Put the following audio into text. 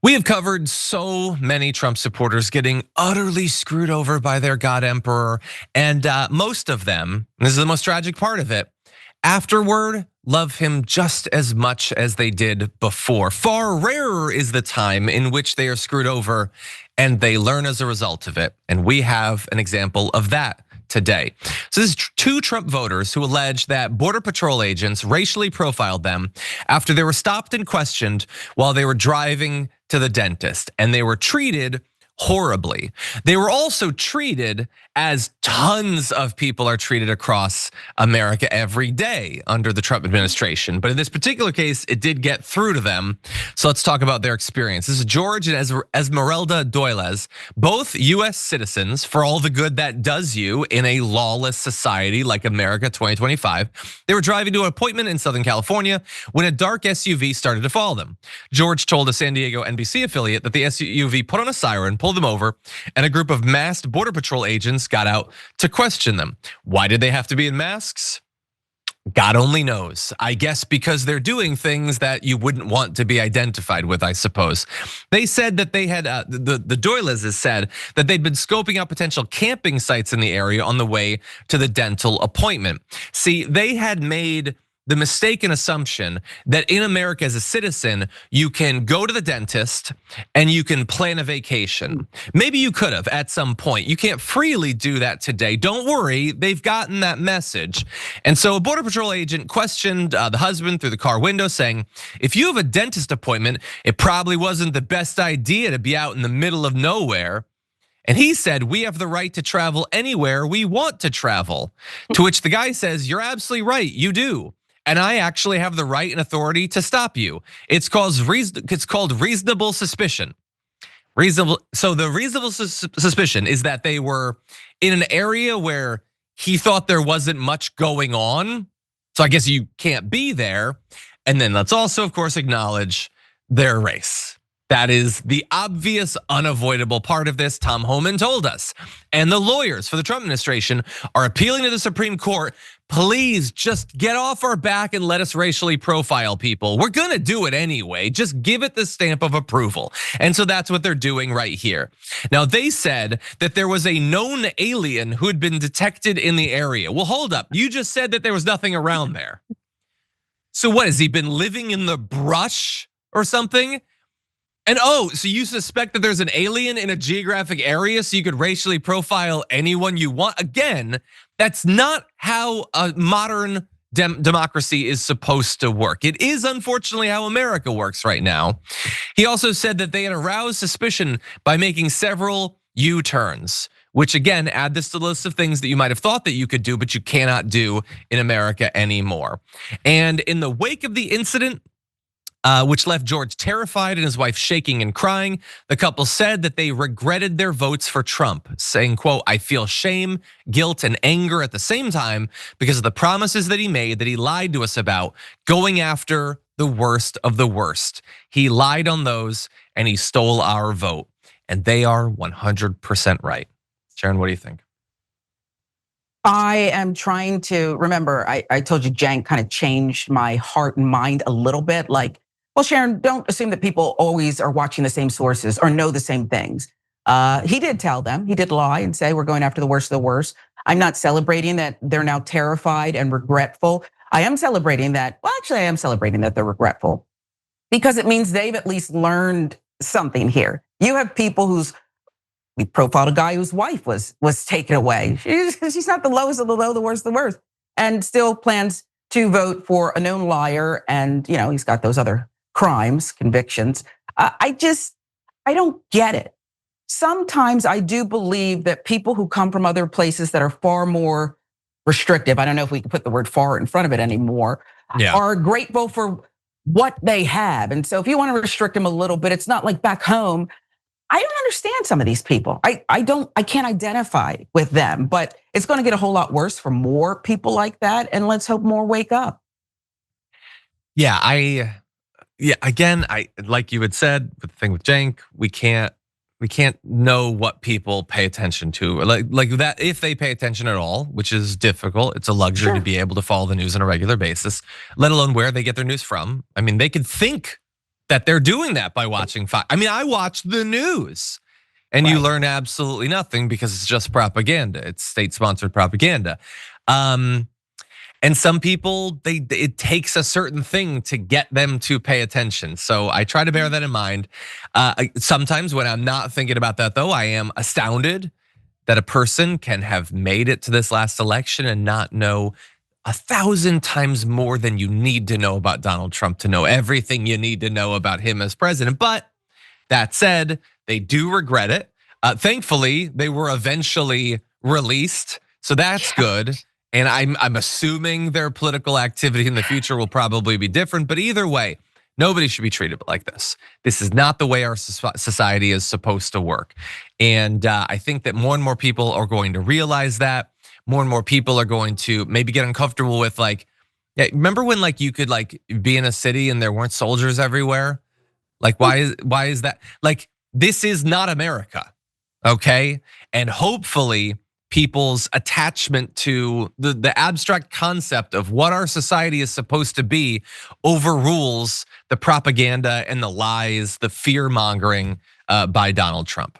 We have covered so many Trump supporters getting utterly screwed over by their God Emperor. And most of them, and this is the most tragic part of it, afterward love him just as much as they did before. Far rarer is the time in which they are screwed over and they learn as a result of it. And we have an example of that today. So this is two Trump voters who allege that Border Patrol agents racially profiled them after they were stopped and questioned while they were driving to the dentist, and they were treated horribly. They were also treated as tons of people are treated across America every day under the Trump administration. But in this particular case, it did get through to them. So let's talk about their experience. This is George and Esmeralda Doilez, both US citizens, for all the good that does you in a lawless society like America 2025. They were driving to an appointment in Southern California when a dark SUV started to follow them. George told a San Diego NBC affiliate that the SUV put on a siren, pulled them over, and a group of masked Border Patrol agents got out to question them. Why did they have to be in masks? God only knows. I guess because they're doing things that you wouldn't want to be identified with, I suppose. They said that they had, the Doilezes said that they'd been scoping out potential camping sites in the area on the way to the dental appointment. See, they had made the mistaken assumption that in America as a citizen, you can go to the dentist and you can plan a vacation. Maybe you could have at some point. You can't freely do that today. Don't worry, they've gotten that message. And so a Border Patrol agent questioned the husband through the car window saying, if you have a dentist appointment, it probably wasn't the best idea to be out in the middle of nowhere. And he said, we have the right to travel anywhere we want to travel. To which the guy says, you're absolutely right, you do. And I actually have the right and authority to stop you. It's called reasonable suspicion. So the reasonable suspicion is that they were in an area where he thought there wasn't much going on. So I guess you can't be there. And then let's also, of course, acknowledge their race. That is the obvious, unavoidable part of this. Tom Homan told us. And the lawyers for the Trump administration are appealing to the Supreme Court. Please just get off our back and let us racially profile people. We're gonna do it anyway. Just give it the stamp of approval. And so that's what they're doing right here. Now, they said that there was a known alien who had been detected in the area. Well, hold up. You just said that there was nothing around there. So what, has he been living in the brush or something? And so you suspect that there's an alien in a geographic area so you could racially profile anyone you want? Again, that's not how a modern democracy is supposed to work. It is unfortunately how America works right now. He also said that they had aroused suspicion by making several U-turns, which again, add this to the list of things that you might have thought that you could do, but you cannot do in America anymore. And in the wake of the incident, which left George terrified and his wife shaking and crying, the couple said that they regretted their votes for Trump, saying, quote, I feel shame, guilt, and anger at the same time because of the promises that he made, that he lied to us about, going after the worst of the worst. He lied on those and he stole our vote. And they are 100% right. Sharon, what do you think? I am trying to remember, I told you Cenk kind of changed my heart and mind a little bit. Like, well, Sharon, don't assume that people always are watching the same sources or know the same things. He did tell them, he did lie and say, we're going after the worst of the worst. I'm not celebrating that they're now terrified and regretful. I am celebrating that, well, actually I am celebrating that they're regretful because it means they've at least learned something here. You have people we profiled a guy whose wife was taken away. She's not the lowest of the low, the worst of the worst, and still plans to vote for a known liar. And he's got those other crimes, convictions. I don't get it. Sometimes I do believe that people who come from other places that are far more restrictive, I don't know if we can put the word far in front of it anymore, are grateful for what they have. And so if you want to restrict them a little bit, it's not like back home. I don't understand some of these people. I can't identify with them, but it's going to get a whole lot worse for more people like that. And let's hope more wake up. Again, like you had said, with the thing with Cenk, we can't know what people pay attention to, like that, if they pay attention at all, which is difficult. It's a luxury to be able to follow the news on a regular basis, let alone where they get their news from. I mean, they could think that they're doing that by watching Fox. I mean, I watch the news. And you Right. learn absolutely nothing because it's just propaganda. It's state-sponsored propaganda. And some people, it takes a certain thing to get them to pay attention. So I try to bear that in mind. Sometimes when I'm not thinking about that though, I am astounded that a person can have made it to this last election and not know 1,000 times more than you need to know about Donald Trump to know everything you need to know about him as president. But that said, they do regret it. Thankfully, they were eventually released, so that's good. And I'm assuming their political activity in the future will probably be different. But either way, nobody should be treated like this. This is not the way our society is supposed to work. And I think that more and more people are going to realize that. More and more people are going to maybe get uncomfortable with like, yeah, remember when like you could like be in a city and there weren't soldiers everywhere? Like, why is that? Like, this is not America, okay? And hopefully people's attachment to the abstract concept of what our society is supposed to be overrules the propaganda and the lies, the fear mongering by Donald Trump.